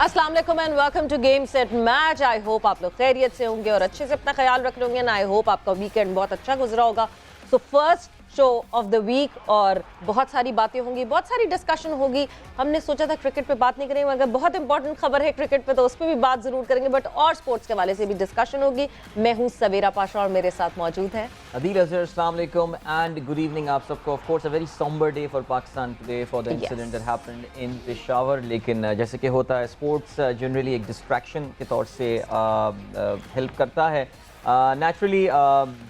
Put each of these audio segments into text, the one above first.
अस्सलाम वालेकुम and welcome to game set match. I hope आप लोग खैरियत से होंगे और अच्छे से अपना ख्याल रख रहे होंगे एंड आई होप आपका वीकेंड बहुत अच्छा गुजरा होगा। So first show of the week और बहुत सारी बातें होंगी, बहुत सारी डिस्कशन होगी। हमने सोचा था क्रिकेट पे बात नहीं करेंगे मगर बहुत इंपॉर्टेंट खबर है क्रिकेट पे, तो उस पर भी बात जरूर करेंगे, बट और स्पोर्ट्स के हवाले से भी डिस्कशन होगी। मैं हूं सवेरा पाशा और मेरे साथ मौजूद हैं Adil Azhar, Assalamu alaikum and good evening आप सबको। Of course a very somber day for Pakistan today for the incident that happened in Peshawar, लेकिन जैसे कि होता है स्पोर्ट्स जनरली एक डिस्ट्रैक्शन के तौर से हेल्प करता है। नेचुरली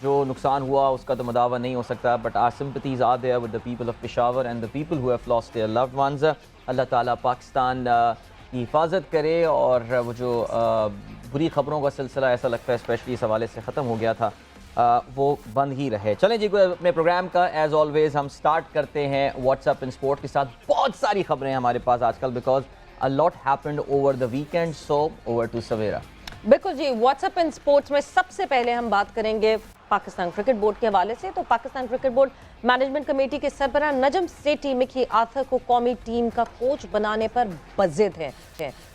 जो नुकसान हुआ उसका तो मदावा नहीं हो सकता, but our sympathies are there with the people of Peshawar and the people who have lost their loved ones. Allah ताला पाकिस्तान की हिफाजत करे और वो जो बुरी खबरों का सिलसिला ऐसा लगता है स्पेशली इस हवाले से ख़त्म हो गया था, वो बंद ही रहे। चलें जी, अपने प्रोग्राम का एज ऑलवेज हम स्टार्ट करते हैं व्हाट्सएप इन स्पोर्ट के साथ। बहुत सारी खबरें हमारे पास आजकल because a lot happened over the weekend, so over to Savera. बिल्कुल जी, व्हाट्सएप इन स्पोर्ट्स में सबसे पहले हम बात करेंगे पाकिस्तान क्रिकेट बोर्ड के हवाले से। तो Pakistan cricket board management committee के सरबराह नजम सेठी मिकी आथर को कौमी टीम का कोच बनाने पर बजिद है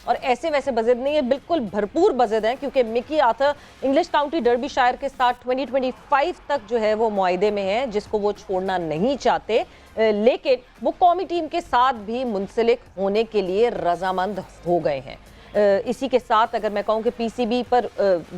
और ऐसे वैसे बजिद नहीं है, बिल्कुल भरपूर बजिद है, क्योंकि Mickey Arthur English county Derbyshire के साथ 2025 तक जो है वो मुआहदे में है, जिसको वो छोड़ना नहीं चाहते, लेकिन वो कौमी टीम के साथ भी मुंसलिक होने के लिए रजामंद हो गए हैं। इसी के साथ अगर मैं कहूँ कि पीसीबी पर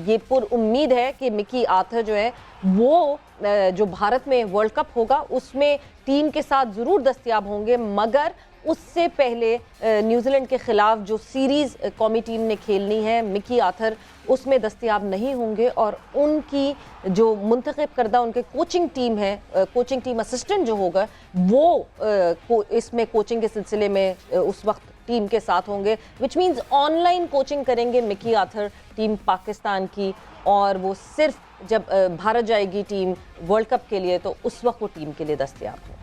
ये पुर उम्मीद है कि मिकी आथर जो है वो जो भारत में वर्ल्ड कप होगा उसमें टीम के साथ ज़रूर दस्तयाब होंगे, मगर उससे पहले न्यूजीलैंड के ख़िलाफ़ जो सीरीज़ कौमी टीम ने खेलनी है मिकी आथर उसमें दस्तयाब नहीं होंगे और उनकी जो मुंतखब करदा उनके कोचिंग टीम है, कोचिंग टीम असिस्टेंट जो होगा वो इसमें कोचिंग के सिलसिले में उस वक्त टीम के साथ होंगे, विच मीन्स ऑनलाइन कोचिंग करेंगे मिकी आथर टीम पाकिस्तान की, और वो सिर्फ जब भारत जाएगी टीम वर्ल्ड कप के लिए तो उस वक्त वो टीम के लिए दस्तयाब हो।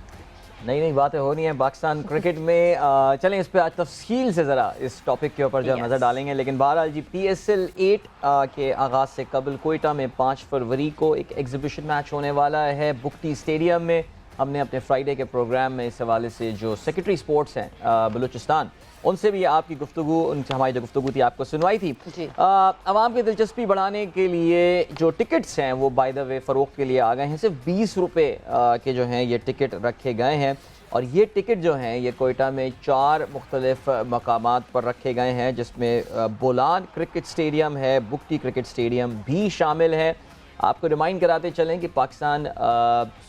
नई नई बातें हो रही हैं पाकिस्तान क्रिकेट में। चलें इस पर आज तफसील से ज़रा इस टॉपिक के ऊपर जो नज़र डालेंगे, लेकिन बहरहाल जी PSL 8 के आगाज़ से कबल कोयटा में 5 फरवरी को एक एग्जीबिशन मैच होने वाला है बुख्ती स्टेडियम में। हमने अपने फ्राइडे के प्रोग्राम में इस हवाले से जो सेक्रेटरी स्पोर्ट्स हैं बलूचिस्तान, उनसे भी आपकी गुफ्तगू, उनसे हमारी जो गुफ्तगू थी आपको सुनवाई थी। आवाम की दिलचस्पी बढ़ाने के लिए जो टिकट्स हैं वो बाय द वे फ़रोख्त के लिए आ गए हैं। सिर्फ 20 रुपये के जो हैं ये टिकट रखे गए हैं और ये टिकट जो हैं ये कोयटा में 4 मुख्तलिफ मकामात पर रखे गए हैं, जिसमें बोलान क्रिकेट स्टेडियम है, बुख्ती क्रिकेट स्टेडियम भी शामिल है। आपको रिमाइंड कराते चलें कि पाकिस्तान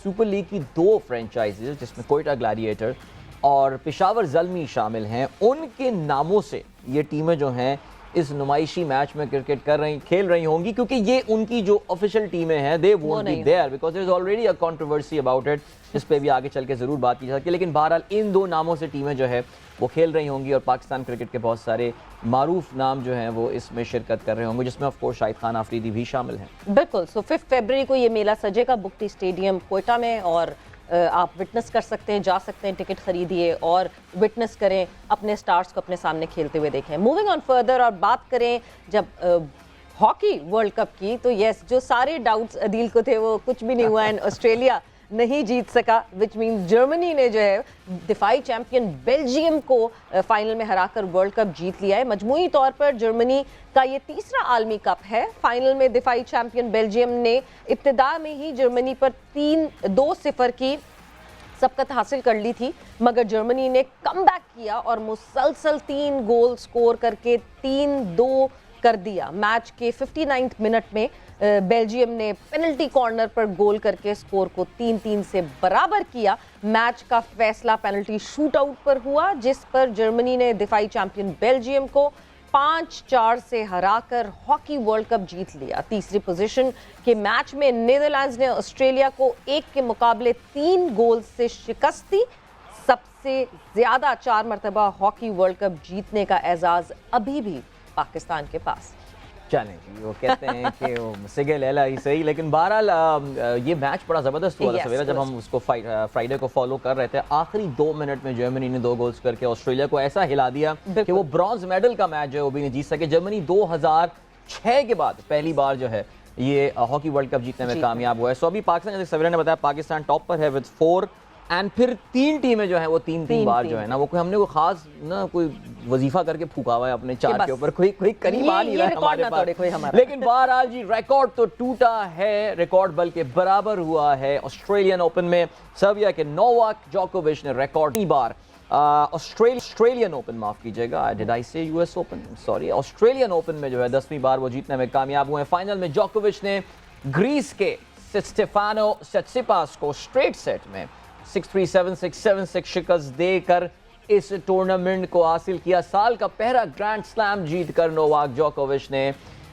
सुपर लीग की 2 फ्रेंचाइजीज जिसमें कोयटा ग्लैडिएटर और पेशावर ज़ल्मी शामिल हैं, उनके नामों से ये टीमें जो हैं इस नुमाइशी मैच में क्रिकेट खेल रही होंगी, क्योंकि ये उनकी जो ऑफिशियल टीमें हैं they won't be there because there is already a controversy about it, जिस पे भी आगे चल के ज़रूर बात की जा सकती है। लेकिन बहरहाल इन 2 नामों से टीमें जो है वो खेल रही होंगी और पाकिस्तान क्रिकेट के बहुत सारे मारूफ नाम जो हैं वो इसमें शिरकत कर रहे होंगे, जिसमें ऑफ कोर्स शाहिद खान आफरीदी भी शामिल हैं। बिल्कुल। सो 5 फरवरी को ये मेला सजेगा बुख्ती स्टेडियम कोयटा में और आप विटनेस कर सकते हैं, जा सकते हैं, टिकट खरीदिए और विटनेस करें, अपने स्टार्स को अपने सामने खेलते हुए देखें। मूविंग ऑन फर्दर और बात करें जब हॉकी वर्ल्ड कप की, तो यस, जो सारे डाउट्स अदील को थे वो कुछ भी नहीं हुआ एंड ऑस्ट्रेलिया नहीं जीत सका, विच मीन्स जर्मनी ने जो है दिफाई चैंपियन बेल्जियम को फाइनल में हराकर वर्ल्ड कप जीत लिया है। मजमूई तौर पर जर्मनी का ये तीसरा आलमी कप है। फाइनल में दिफाई चैंपियन बेल्जियम ने इब्तिदा में ही जर्मनी पर 2-0 की सबकत हासिल कर ली थी, मगर जर्मनी ने कमबैक किया और मुसलसल 3 गोल स्कोर करके 3-2 कर दिया। मैच के 59 मिनट में बेल्जियम ने पेनल्टी कॉर्नर पर गोल करके स्कोर को 3-3 से बराबर किया। मैच का फैसला पेनल्टी शूट आउट पर हुआ, जिस पर जर्मनी ने दिफाई चैंपियन बेल्जियम को 5-4 से हराकर हॉकी वर्ल्ड कप जीत लिया। तीसरी पोजीशन के मैच में नीदरलैंड्स ने ऑस्ट्रेलिया को 1 के मुकाबले 3 गोल से शिकस्त दी। सबसे ज्यादा 4 मरतबा हॉकी वर्ल्ड कप जीतने का एजाज अभी भी पाकिस्तान के पास। चलें जी, वो कहते हैं कि वो सिगे लैला ही सही, लेकिन बहरहाल ये मैच बड़ा ज़बरदस्त हुआ था सवेरा जब हम उसको फ्राइडे को फॉलो कर रहे थे। आखिरी 2 मिनट में जर्मनी ने 2 गोल्स करके ऑस्ट्रेलिया को ऐसा हिला दिया कि वो ब्रॉन्ज मेडल का मैच जो है वो भी नहीं जीत सके। जर्मनी 2006 के बाद पहली बार जो है ये हॉकी वर्ल्ड कप जीतने में कामयाब हुआ है। सो अभी पाकिस्तान, जैसे सवेरा ने बताया, पाकिस्तान टॉप पर है विद 4 एंड फिर 3 टीमें जो है वो तीन बार जो है ना वो कोई हमने कोई खास ना कोई वजीफा करके फूका हुआ है अपने चार्ट के ऊपर, कोई करीब आ नहीं रहा है हमारे पास। लेकिन बहरहाल जी रिकॉर्ड तो टूटा है, रिकॉर्ड बल्कि बराबर हुआ है ऑस्ट्रेलियन ओपन में। सर्बिया के नोवाक जोकोविच ने रिकॉर्ड 3 बार ऑस्ट्रेलियन ओपन, माफ कीजिएगा, डिड आई से US open, sorry, Australian open में जो है 10वीं बार वो जीतने में कामयाब हुए हैं। फाइनल में जोकोविच ने ग्रीस के स्टेफानो सित्सिपास को स्ट्रेट सेट में 6-3, 7-6, 7-6 शिकस्त देकर इस टूर्नामेंट को हासिल किया। साल का पहला ग्रैंड स्लैम जीतकर नोवाक जोकोविच ने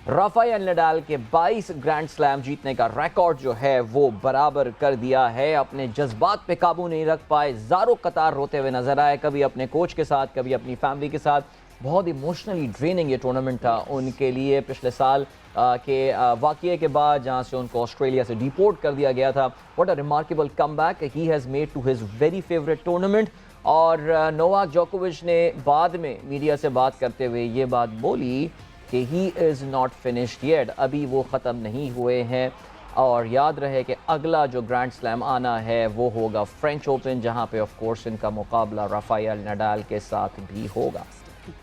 राफेल नडाल के 22 ग्रैंड स्लैम जीतने का रिकॉर्ड जो है वो बराबर कर दिया है। अपने जज्बात पे काबू नहीं रख पाए, ज़ारो कतार रोते हुए नजर आए, कभी अपने कोच के साथ, कभी अपनी फैमिली के साथ। बहुत इमोशनली ड्रेनिंग ये टूर्नामेंट था उनके लिए। पिछले साल के वाक़ये के बाद जहां से उनको ऑस्ट्रेलिया से डिपोर्ट कर दिया गया था, what a remarkable comeback he has made to his very favourite tournament. और नोवाक जोकोविच ने बाद में मीडिया से बात करते हुए ये बात बोली कि he is not finished yet, अभी वो ख़त्म नहीं हुए हैं। और याद रहे कि अगला जो ग्रैंड स्लैम आना है वो होगा फ्रेंच ओपन, जहां पे ऑफ कोर्स इनका मुकाबला राफेल नडाल के साथ भी होगा।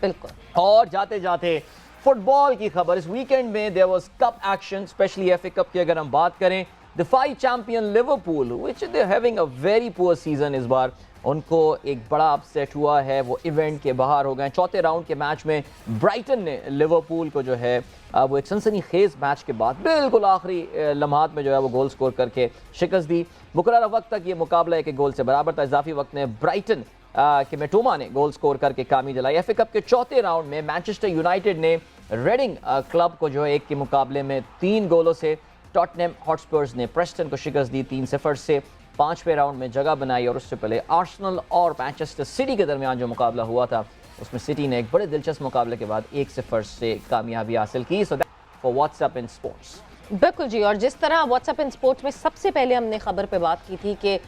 बिल्कुल। और जाते जाते फुटबॉल की खबर, इस वीकेंड में there was cup action, specially FA cup की अगर हम बात करें, defy champion Liverpool which they having a very poor season, इस बार उनको एक बड़ा अपसेट हुआ है, वो इवेंट के बाहर हो गए। चौथे राउंड के मैच में ब्राइटन ने लिवरपूल को जो है वो एक सनसनीखेज मैच के बाद बिल्कुल आखिरी लम्हात में जो है वो गोल स्कोर करके शिकस्त दी। मुकर्रर वक्त तक ये मुकाबला एक गोल से बराबर था। इजाफी वक्त में ब्राइटन के मेटोमा ने गोल स्कोर करके कामी दिलाई। एफए कप के चौथे राउंड में मैनचेस्टर यूनाइटेड ने रेडिंग क्लब को जो है 1 के मुकाबले में 3 गोलों से, टॉटनहम हॉटस्पर्स ने प्रेस्टन को शिकस्त दी 3-0 से, 5वें राउंड में जगह बनाई। और उससे पहले आर्सेनल और मैनचेस्टर सिटी के दरमियान जो मुकाबला हुआ था उसमें सिटी ने एक बड़े दिलचस्प मुकाबले के बाद 1-0 से कामयाबी हासिल की। So that for WhatsApp in sports. बिल्कुल जी, और जिस तरह व्हाट्सएप इन स्पोर्ट्स में सबसे पहले हमने खबर पे बात की थी कि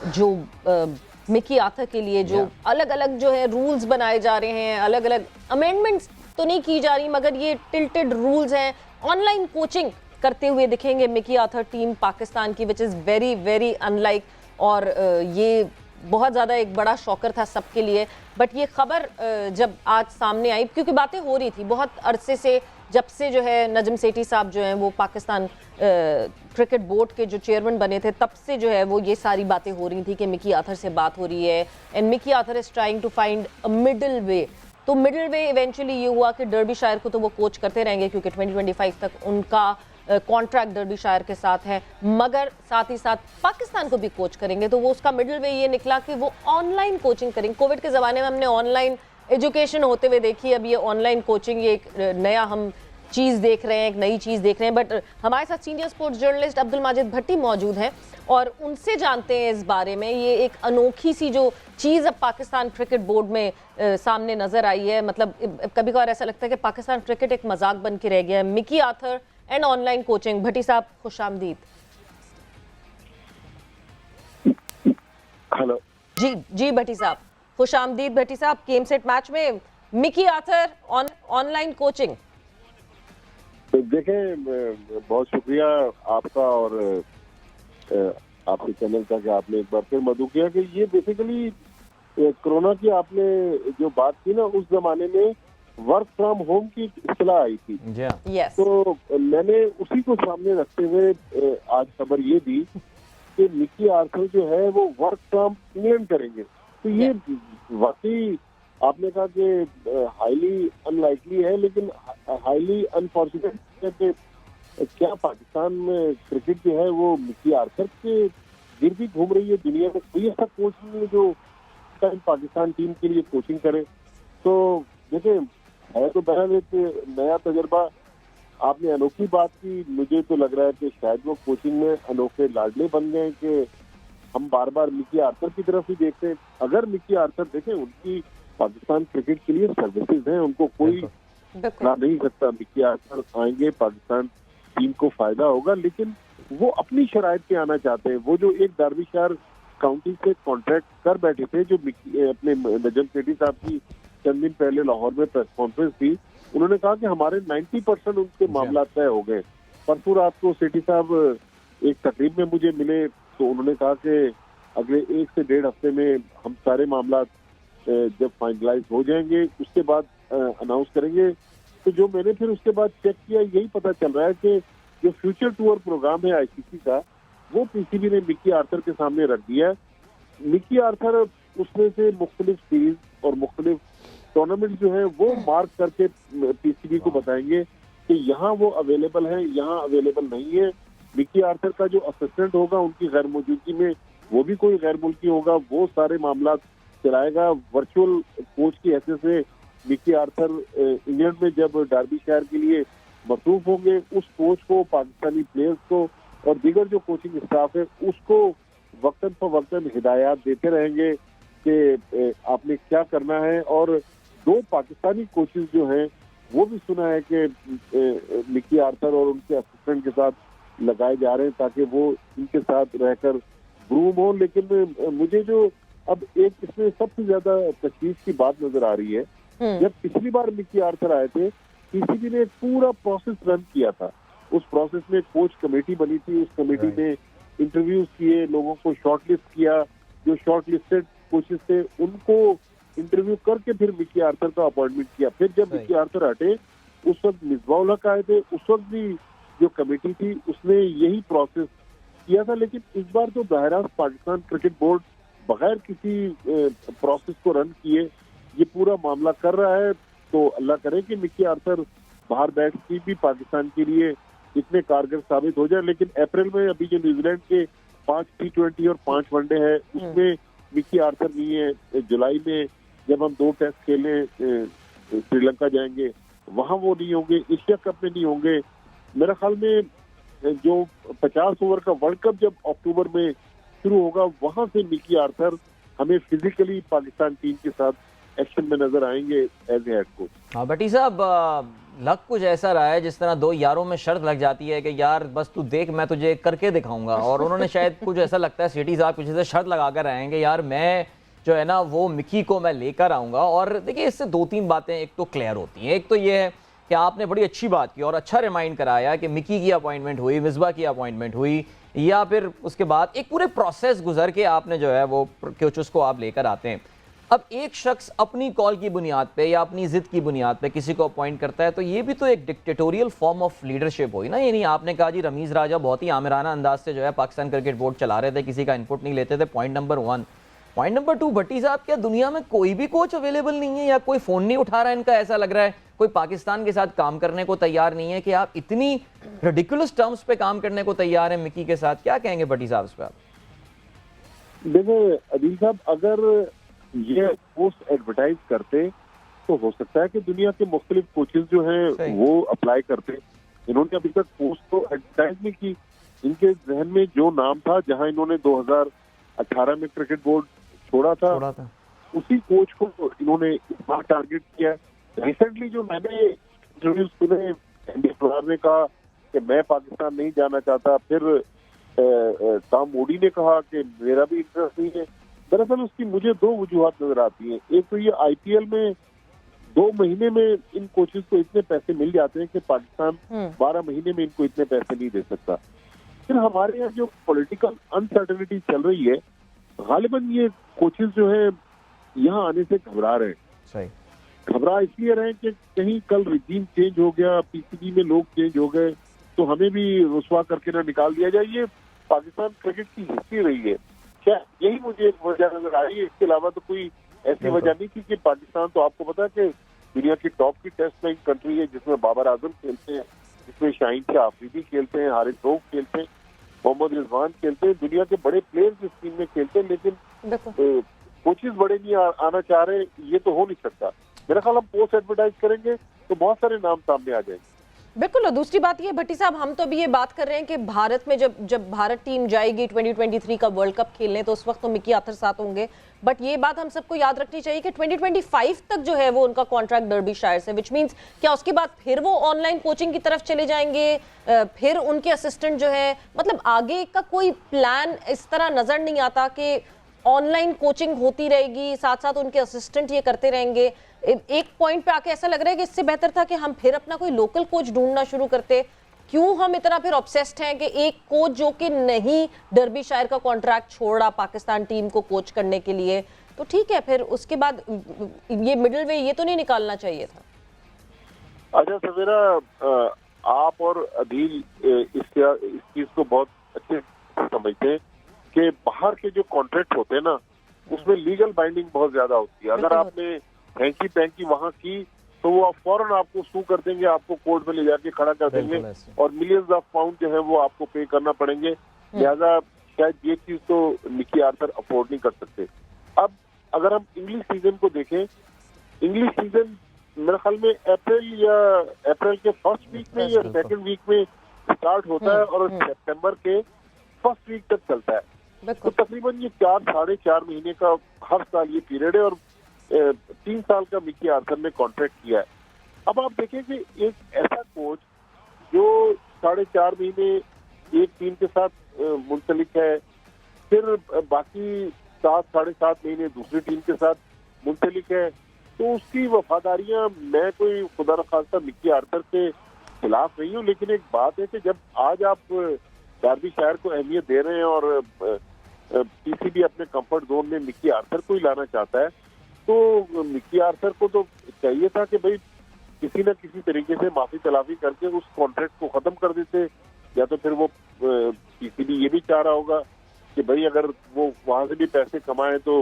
जो मिकी आर्थर के लिए जो अलग अलग जो है रूल्स बनाए जा रहे हैं, अलग अलग अमेंडमेंट्स तो नहीं की जा रही, मगर ये टिल्टेड रूल्स हैं। ऑनलाइन कोचिंग करते हुए दिखेंगे मिकी आर्थर टीम पाकिस्तान की, which is very very unlike, और ये बहुत ज़्यादा एक बड़ा शॉकर था सबके लिए। बट ये खबर जब आज सामने आई, क्योंकि बातें हो रही थी बहुत अरसे से, जब से जो है नजम सेठी साहब जो हैं वो पाकिस्तान क्रिकेट बोर्ड के जो चेयरमैन बने थे, तब से जो है वो ये सारी बातें हो रही थी कि मिकी आर्थर से बात हो रही है and Mickey Arthur is trying to find a middle way. तो मिडिल वे इवेंचुअली ये हुआ कि डर्बीशायर को तो वो कोच करते रहेंगे क्योंकि 2025 तक उनका कॉन्ट्रैक्ट डर्बीशायर के साथ है, मगर साथ ही साथ पाकिस्तान को भी कोच करेंगे। तो वो उसका मिडिल वे ये निकला कि वो ऑनलाइन कोचिंग करेंगे। कोविड के ज़माने में हमने ऑनलाइन एजुकेशन होते हुए देखी, अब ये ऑनलाइन कोचिंग ये एक नया हम चीज़ देख रहे हैं, एक नई चीज़ देख रहे हैं। बट हमारे साथ senior sports journalist Abdul Majid Bhatti मौजूद हैं और उनसे जानते हैं इस बारे में। ये एक अनोखी सी जो चीज़ अब पाकिस्तान क्रिकेट बोर्ड में सामने नज़र आई है, मतलब कभी कभार ऐसा लगता है कि पाकिस्तान क्रिकेट एक मजाक बन के रह गया है। Mickey Arthur and online coaching. Bhatti साहब खुशामदीद। हेलो जी भट्टी साहब खुशामदीद। भट्टी साहब, गेम सेट मैच में मिकी आर्थर ऑनलाइन कोचिंग। देखें, बहुत शुक्रिया आपका और आपके चैनल का कि आपने एक बार फिर मदू किया कि ये बेसिकली कोरोना की आपने जो बात की ना, उस जमाने में वर्क फ्रॉम होम की इस्तेलाह आई थी। yes. तो मैंने उसी को सामने रखते हुए आज खबर ये दी कि मिकी आर्थर जो है वो वर्क फ्रॉम इंग्लैंड करेंगे। तो ये वाकई आपने कहा कि हाईली अनलाइकली है, लेकिन हाईली अनफॉर्चुनेट है कि क्या पाकिस्तान में क्रिकेट जो है वो मिकी आर्थर के गिर्द ही घूम रही है। दुनिया में कोई ऐसा कोच नहीं है जो पाकिस्तान टीम के लिए कोचिंग करे। तो देखिए, है तो बहरहाल एक नया तजर्बा। आपने अनोखी बात की, मुझे तो लग रहा है कि शायद वो कोचिंग में अनोखे लाडले बन गए कि हम बार बार मिकी आर्थर की तरफ ही देखते हैं। अगर मिकी आर्थर देखें, उनकी पाकिस्तान क्रिकेट के लिए सर्विसेज हैं, उनको कोई ना नहीं सकता। मिकी आर्थर आएंगे, पाकिस्तान टीम को फायदा होगा, लेकिन वो अपनी शराइत पे आना चाहते हैं। वो जो एक डर्बीशायर काउंटी से कॉन्ट्रैक्ट कर बैठे थे, जो अपने नजम सेठी साहब की चंद दिन पहले लाहौर में प्रेस कॉन्फ्रेंस थी, उन्होंने कहा कि हमारे 90% उनके मामला तय हो गए। परसों रात को सेठी साहब एक तकरीब में मुझे मिले तो उन्होंने कहा कि अगले 1 से 1.5 हफ्ते में हम सारे मामला जब फाइनलाइज हो जाएंगे उसके बाद अनाउंस करेंगे। तो जो मैंने फिर उसके बाद चेक किया, यही पता चल रहा है कि जो फ्यूचर टूर प्रोग्राम है आईसीसी का, वो पीसीबी ने मिकी आर्थर के सामने रख दिया। मिकी आर्थर उसमें से मुख्तलिफ सीरीज और मुख्तलिफ टूर्नामेंट जो है वो मार्क करके पीसीबी को बताएंगे कि यहाँ वो अवेलेबल है, यहाँ अवेलेबल नहीं है। मिकी आर्थर का जो असिस्टेंट होगा उनकी गैर मौजूदगी में वो भी कोई गैर मुल्की होगा, वो सारे मामला चलाएगा। वर्चुअल कोच की हैसियत से मिकी आर्थर इंग्लैंड में जब डार्बीशायर के लिए मसरूफ होंगे, उस कोच को, पाकिस्तानी प्लेयर्स को और दीगर जो कोचिंग स्टाफ है उसको वक्तन फवक्तन हिदायत देते रहेंगे कि आपने क्या करना है। और 2 पाकिस्तानी कोचेस जो हैं वो भी सुना है कि मिकी आर्थर और उनके असिस्टेंट के साथ लगाए जा रहे हैं ताकि वो इनके साथ रहकर ग्रूम हो। लेकिन मुझे जो अब एक इसमें सबसे ज्यादा तशवीश की बात नजर आ रही है, जब पिछली बार मिकी आर्थर आए थे पीसीबी ने एक पूरा प्रोसेस रन किया था। उस प्रोसेस में कोच कमेटी बनी थी, उस कमेटी ने इंटरव्यूज किए, लोगों को शॉर्टलिस्ट किया, जो शॉर्टलिस्टेड कोचेस थे उनको इंटरव्यू करके फिर मिकी आर्थर का अपॉइंटमेंट किया। फिर जब मिकी आर्थर हटे उस वक्त मिसबाउल हक आए थे, उस वक्त भी जो कमेटी थी उसने यही प्रोसेस किया था। लेकिन इस बार तो बहरास पाकिस्तान क्रिकेट बोर्ड बगैर किसी प्रोसेस को रन किए ये पूरा मामला कर रहा है। तो अल्लाह करे कि मिकी आर्थर बाहर बैठ के भी पाकिस्तान के लिए इतने कारगर साबित हो जाए। लेकिन अप्रैल में अभी जो न्यूजीलैंड के 5 T20 और 5 वनडे है उसमें मिकी आर्थर नहीं है। जुलाई में जब हम 2 टेस्ट खेलने श्रीलंका जाएंगे वहां वो नहीं होंगे, एशिया कप में नहीं होंगे। मेरा ख्याल में जो 50 ओवर का वर्ल्ड कप जब अक्टूबर में शुरू होगा वहां से मिकी आर्थर हमें फिजिकली पाकिस्तान टीम के साथ एक्शन में नजर आएंगे एज ए हेड कोच। हाँ भट्टी साहब, लग कुछ ऐसा रहा है जिस तरह 2 यारों में शर्त लग जाती है कि यार बस तू देख मैं तुझे करके दिखाऊंगा, और उन्होंने शायद कुछ ऐसा लगता है सिटी साहब कुछ ऐसे शर्त लगा कर आएंगे यार मैं जो है ना वो मिकी को मैं लेकर आऊंगा। और देखिए इससे 2-3 बातें एक तो क्लियर होती हैं। एक तो ये है कि आपने बड़ी अच्छी बात की और अच्छा रिमाइंड कराया कि मिकी की अपॉइंटमेंट हुई, मिसबा की अपॉइंटमेंट हुई, या फिर उसके बाद एक पूरे प्रोसेस गुजर के आपने जो है वो कोचेस को आप लेकर आते हैं। अब एक शख्स अपनी कॉल की बुनियाद पे या अपनी जिद की बुनियाद पे किसी को अपॉइंट करता है तो ये भी तो एक डिक्टेटोरियल फॉर्म ऑफ लीडरशिप हुई ना। यानी आपने कहा जी रमीज राजा बहुत ही आमिराना अंदाज से जो है पाकिस्तान क्रिकेट बोर्ड चला रहे थे, किसी का इनपुट नहीं लेते थे। Point number 1। पॉइंट नंबर 2, भट्टी साहब क्या दुनिया में कोई भी कोच अवेलेबल नहीं है या कोई फोन नहीं उठा रहा है इनका? ऐसा लग रहा है कोई पाकिस्तान के साथ काम करने को तैयार नहीं है कि आप इतनी रिडिकुलस टर्म्स पे काम करने को तैयार हैं मिकी के साथ। क्या कहेंगे भट्टी साहब इस पर आप? देखिए अदील साहब, अगर ये पोस्ट एडवर्टाइज करते तो हो सकता है कि दुनिया के मुख्तलिफ कोचेज जो हैं वो अप्लाई करते। इन्होंने अभी तक पोस्ट तो एडवर्टाइज नहीं की। इनके जहन में जो नाम था, जहां इन्होंने 2018 में क्रिकेट बोर्ड छोड़ा था उसी कोच को इन्होंने इस बार टारगेट किया। रिसेंटली जो मैंने इंटरव्यूज सुने, एंडी फ्लावर ने कहा कि मैं पाकिस्तान नहीं जाना चाहता, फिर टॉम मूडी ने कहा कि मेरा भी इंटरेस्ट नहीं है। दरअसल उसकी मुझे 2 वजूहात नजर आती हैं। एक तो ये आईपीएल में 2 महीने में इन कोचेस को इतने पैसे मिल जाते हैं कि पाकिस्तान 12 महीने में इनको इतने पैसे नहीं दे सकता। फिर हमारे यहाँ जो पॉलिटिकल अनसर्टेनिटी चल रही है, गालिबन ये कोचेस जो है यहाँ आने से घबरा रहे हैं। घबरा इसलिए रहे कि कहीं कल रिजीम चेंज हो गया, पीसीबी में लोग चेंज हो गए तो हमें भी रुसवा करके ना निकाल दिया जाए। ये पाकिस्तान क्रिकेट की हिस्ट्री रही है, क्या यही मुझे वजह नजर आ रही है। इसके अलावा तो कोई ऐसी वजह नहीं थी कि पाकिस्तान तो आपको पता है कि दुनिया की टॉप की टेस्ट प्लेइंग कंट्री है, जिसमें बाबर आजम खेलते हैं, जिसमें शाहीन शाह आफरीदी खेलते हैं, हारिस रऊफ खेलते हैं, मोहम्मद रिजवान खेलते हैं, दुनिया के बड़े प्लेयर्स इस टीम में खेलते हैं। लेकिन कोचेस बड़े नहीं आना चाह रहे, ये तो हो नहीं सकता। मेरा ख्याल हम पोस्ट एडवर्टाइज करेंगे तो बहुत सारे नाम सामने आ जाएंगे। बिल्कुल। और दूसरी बात ये भट्टी साहब, हम तो अभी ये बात कर रहे हैं कि भारत में जब भारत टीम जाएगी 2023 का वर्ल्ड कप खेलने तो उस वक्त तो मिकी आर्थर साथ होंगे। बट ये बात हम सबको याद रखनी चाहिए कि 2025 तक जो है वो उनका कॉन्ट्रैक्ट डर्बीशायर से, विच मींस क्या उसके बाद फिर वो ऑनलाइन कोचिंग की तरफ चले जाएंगे, फिर उनके असिस्टेंट जो है, मतलब आगे का कोई प्लान इस तरह नजर नहीं आता कि ऑनलाइन कोचिंग होती रहेगी, साथ साथ उनके असिस्टेंट ये करते रहेंगे। एक पॉइंट पे आके ऐसा लग रहा है कि इससे बेहतर था कि हम फिर अपना कोई लोकल कोच ढूंढना शुरू करते। क्यों हम इतना फिर ऑब्सेस्ड हैं कि एक कोच जो कि नहीं डर्बीशायर का कॉन्ट्रैक्ट छोड़ा पाकिस्तान टीम को कोच करने के लिए, तो ठीक है, फिर उसके बाद ये मिडिल वे ये तो नहीं निकालना चाहिए था। अच्छा सवेरा, आप और अदील इस चीज को बहुत अच्छे से समझते हैं कि बाहर के जो कॉन्ट्रैक्ट होते हैं ना, उसमें लीगल बाइंडिंग बहुत ज्यादा होती है। अगर बिल्कुल आपने हैंकी पैंकी वहां की तो वो फौरन आपको सू कर देंगे, आपको कोर्ट में ले जाके खड़ा कर देंगे बिल्कुल ऐसे। और मिलियंस ऑफ पाउंड जो है वो आपको पे करना पड़ेंगे। लिहाजा शायद ये चीज तो निकी आर्थर अफोर्ड नहीं कर सकते। अब अगर हम इंग्लिश सीजन को देखें, इंग्लिश सीजन मेरे ख्याल में अप्रैल के फर्स्ट वीक में या सेकंड वीक में स्टार्ट होता है और सितंबर के फर्स्ट वीक तक चलता है। तो तकरीबन ये 4-4.5 महीने का हर साल ये पीरियड है और 3 साल का मिकी आर्थर ने कॉन्ट्रैक्ट किया है। अब आप देखें कि एक ऐसा कोच जो 4.5 महीने एक टीम के साथ मुंसलिक है, फिर बाकी 7-7.5 महीने दूसरी टीम के साथ मुंसलिक है, तो उसकी वफादारियां, मैं कोई खुदा न खास्ता मिकी आर्थर के खिलाफ नहीं हूँ, लेकिन एक बात है कि जब आज आप डर्बीशायर को अहमियत दे रहे हैं और पीसीबी अपने कंफर्ट जोन में मिकी आर्थर को ही लाना चाहता है, तो मिकी आर्थर को तो चाहिए था कि भाई किसी न किसी तरीके से माफी तलाफी करके उस कॉन्ट्रैक्ट को खत्म कर देते, या तो फिर वो पीसीबी ये भी चाह रहा होगा कि भाई अगर वो वहां से भी पैसे कमाए तो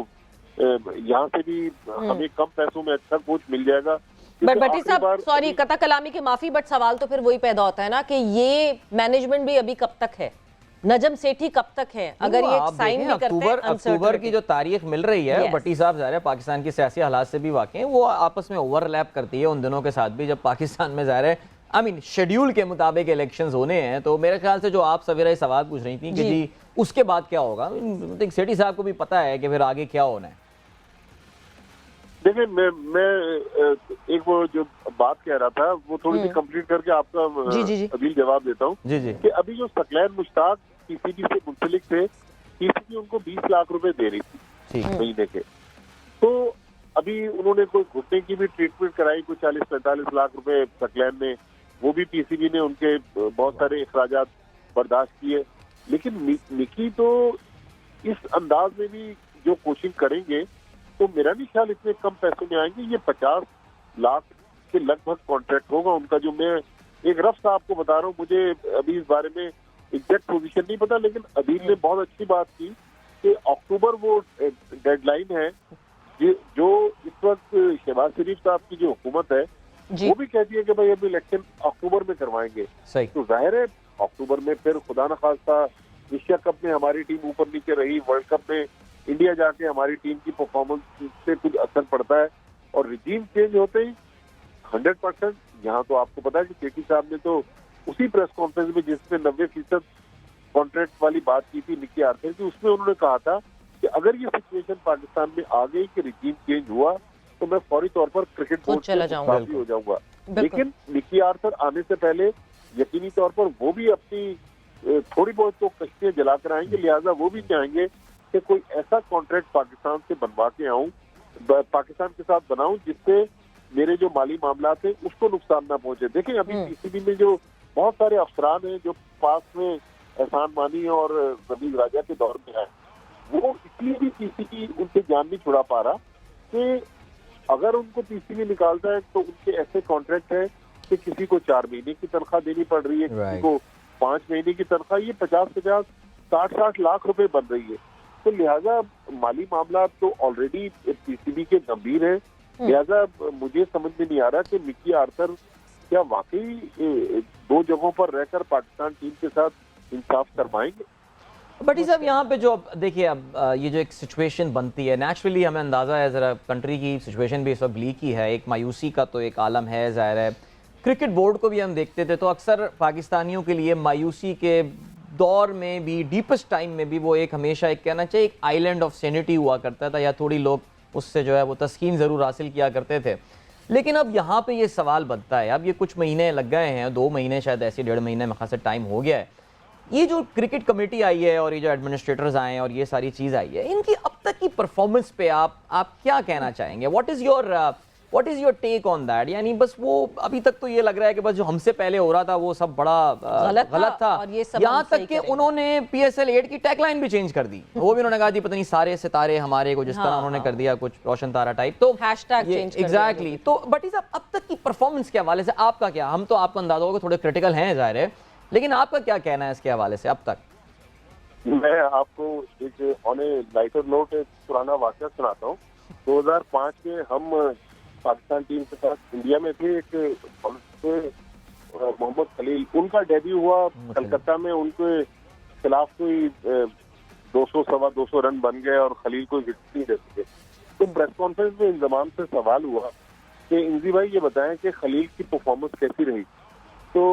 यहाँ से भी हमें कम पैसों में अच्छा कोच मिल जाएगा। बट भट्टी साहब, सॉरी कता कलामी के माफी, बट सवाल तो फिर वही पैदा होता है ना कि ये मैनेजमेंट भी अभी कब तक है, नजम सेठी कब तक है, अगर ये साइन भी करते हैं। अक्टूबर की जो तारीख मिल रही है, भट्टी साहब ज़ाहिर है पाकिस्तान की सियासी हालात से भी वाकिफ हैं, वो आपस में ओवरलैप करती है उन दिनों के साथ भी जब पाकिस्तान में ज़ाहिर है शेड्यूल के मुताबिक इलेक्शंस होने हैं। तो मेरे ख्याल से जो आप सवेरा सवाल पूछ रही थी कि जी उसके बाद क्या होगा, सेठी साहब को भी पता है कि फिर आगे क्या होना है। देखिए, मैं एक वो जो बात कह रहा था वो थोड़ी सी कंप्लीट करके आपका अभी जवाब देता हूँ कि अभी जो सकलैन मुश्ताक पीसीबी से मुंसलिक थे, पीसीबी उनको 20 लाख रुपए दे रही थी महीने के, तो अभी उन्होंने कोई घुटने की भी ट्रीटमेंट कराई, कोई 40-45 लाख रुपए सकलैन ने, वो भी पीसीबी ने उनके बहुत सारे अखराजात बर्दाश्त किए। लेकिन निकी तो इस अंदाज में भी जो कोचिंग करेंगे तो मेरा नहीं ख्याल इतने कम पैसों में आएंगे। ये 50 लाख के लगभग कॉन्ट्रैक्ट होगा उनका, जो मैं एक रफ सा आपको बता रहा हूँ। मुझे अभी इस बारे में एग्जैक्ट पोजीशन नहीं पता, लेकिन अदील ने बहुत अच्छी बात की कि अक्टूबर वो डेडलाइन है जो इस वक्त शहबाज शरीफ साहब की जो हुकूमत है वो भी कहती है कि भाई अभी इलेक्शन अक्टूबर में करवाएंगे। तो जाहिर है अक्टूबर में फिर खुदा न खास्ता एशिया कप में हमारी टीम ऊपर नीचे रही, वर्ल्ड कप में इंडिया जाके हमारी टीम की परफॉर्मेंस से कुछ असर पड़ता है और रिजीम चेंज होते ही 100%। यहाँ तो आपको पता है कि सेठी साहब ने तो उसी प्रेस कॉन्फ्रेंस में जिसमें 90% कॉन्ट्रैक्ट वाली बात की थी निकी आर्थर की, उसमें उन्होंने कहा था कि अगर ये सिचुएशन पाकिस्तान में आ गई कि रिजीम चेंज हुआ तो मैं फौरी तौर पर क्रिकेट बोर्ड से मुस्ताफी हो जाऊंगा। लेकिन निकी आर्थर आने से पहले यकीनी तौर पर वो भी अपनी थोड़ी बहुत तो कश्तियां जलाकर आएंगे, लिहाजा वो भी चाहेंगे कि कोई ऐसा कॉन्ट्रैक्ट पाकिस्तान से बनवा के आऊं, पाकिस्तान के साथ बनाऊं जिससे मेरे जो माली मामला थे उसको नुकसान ना पहुंचे। देखिए अभी पीसीबी में जो बहुत सारे अफसरान हैं जो पास में एहसान मानी और रमीज राजा के दौर में है, वो इसलिए भी पीसीबी उनसे जान नहीं छुड़ा पा रहा कि अगर उनको पीसीबी निकालता है तो उनके ऐसे कॉन्ट्रैक्ट है कि किसी को 4 महीने की तनख्वाह देनी पड़ रही है, किसी को 5 महीने की तनख्वाह, ये 50-50, 60-60 लाख रुपए बन रही है। तो लिहाजा माली मामला तो ऑलरेडी पीसीबी के गंभीर है। लिहाजा मुझे समझ में नहीं आ रहा कि निकी आर्थर क्या वाकई 2 जगहों पर रहकर पाकिस्तान टीम के साथ इंसाफ कर पाएंगे। बट साहब यहाँ पे जो देखिए अब ये जो एक सिचुएशन बनती है, नेचुरली हमें अंदाज़ा है ज़रा कंट्री की सिचुएशन भी इस वक्त ब्लीक ही है, एक मायूसी का तो एक आलम है ज़ाहिर है। क्रिकेट बोर्ड को भी हम देखते थे तो अक्सर पाकिस्तानियों के लिए मायूसी के दौर में भी, डीपेस्ट टाइम में भी, वो एक हमेशा एक कहना चाहिए एक आइलैंड ऑफ सैनिटी हुआ करता था, या थोड़ी लोग उससे जो है वो तस्कीन ज़रूर हासिल किया करते थे। लेकिन अब यहाँ पे ये सवाल बनता है, अब ये कुछ महीने लग गए हैं, 2 महीने शायद ऐसे 1.5 महीने में खासा टाइम हो गया है, ये जो क्रिकेट कमेटी आई है और ये जो एडमिनिस्ट्रेटर्स आए हैं और ये सारी चीज़ आई है, इनकी अब तक की परफॉर्मेंस पे आप क्या कहना चाहेंगे? What what is your take on that? यानी बस वो अभी तक तो ये लग रहा है कि बस जो हमसे पहले हो रहा था वो सब बड़ा गलत था, और ये सब यहाँ हम तक सही कि करेंगे। उन्होंने PSL 8 की टैगलाइन भी चेंज कर दी। वो भी उन्होंने कहा जी पता नहीं सारे सितारे हमारे को, जिस तरह उन्होंने कर दिया कुछ रोशन तारा टाइप। तो हैशटैग चेंज कर दिया एग्जैक्टली। तो बट इस अब तक की परफॉर्मेंस के हवाले से आपका क्या, हम तो आपको अंदाजा होगा थोड़े क्रिटिकल हैं जाहिर है, लेकिन आपका क्या कहना है इसके हवाले से अब तक? मैं आपको एक ऑन ए लाइटर नोट एक पुराना वाकया सुनाता हूँ। 2005 के हम पाकिस्तान टीम के साथ इंडिया में थे। एक मोहम्मद खलील, उनका डेब्यू हुआ कलकत्ता में, उनके खिलाफ कोई 200-225 रन बन गए और खलील को हिट नहीं दे सके। तो प्रेस कॉन्फ्रेंस में इंजमाम से सवाल हुआ कि इंजी भाई ये बताएं कि खलील की परफॉर्मेंस कैसी रही। तो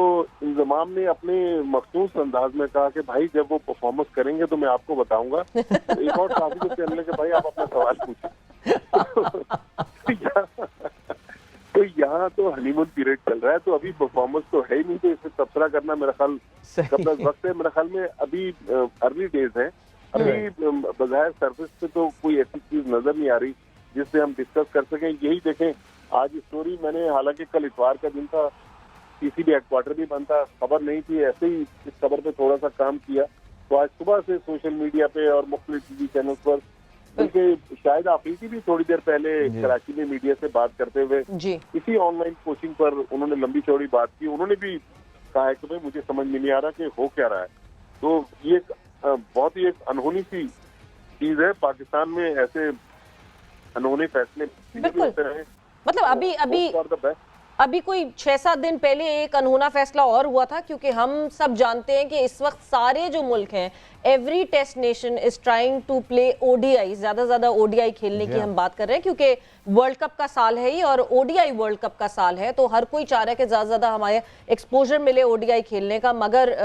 इंजमाम ने अपने मखसूस अंदाज में कहा कि भाई जब वो परफॉर्मेंस करेंगे तो मैं आपको बताऊंगा। तो एक और साथी को कहने लगे भाई आप अपना सवाल पूछें। तो यहाँ तो हनीमून पीरियड चल रहा है, तो अभी परफॉर्मेंस तो है ही नहीं, तो इसमें तबसरा करना मेरा ख्याल कब तक वक्त है। मेरा ख्याल में अभी अर्ली डेज है, अभी बजाय सरफेस पे तो कोई ऐसी चीज नजर नहीं आ रही जिससे हम डिस्कस कर सकें। यही देखें आज स्टोरी मैंने, हालांकि कल इतवार का दिन था, PCB हेडक्वार्टर भी बंद था, खबर नहीं थी, ऐसे ही इस खबर पे थोड़ा सा काम किया। तो आज सुबह से सोशल मीडिया पे और मुख्तलिफ TV चैनल पर, बल्कि शायद आफरीदी भी थोड़ी देर पहले कराची में मीडिया से बात करते हुए इसी ऑनलाइन कोचिंग पर उन्होंने लंबी चौड़ी बात की। उन्होंने भी कहा है कि भाई मुझे समझ में नहीं आ रहा कि हो क्या रहा है। तो ये बहुत ही एक अनहोनी सी चीज है। पाकिस्तान में ऐसे अनहोने फैसले मतलब अभी कोई 6-7 दिन पहले एक अनहोना फैसला और हुआ था, क्योंकि हम सब जानते हैं कि इस वक्त सारे जो मुल्क हैं, every test nation is trying to play ODI, ज्यादा ODI खेलने की हम बात कर रहे हैं, क्योंकि वर्ल्ड कप का साल है ही और ODI वर्ल्ड कप का साल है। तो हर कोई चाह रहा है कि ज्यादा हमारे एक्सपोजर मिले ODI खेलने का। मगर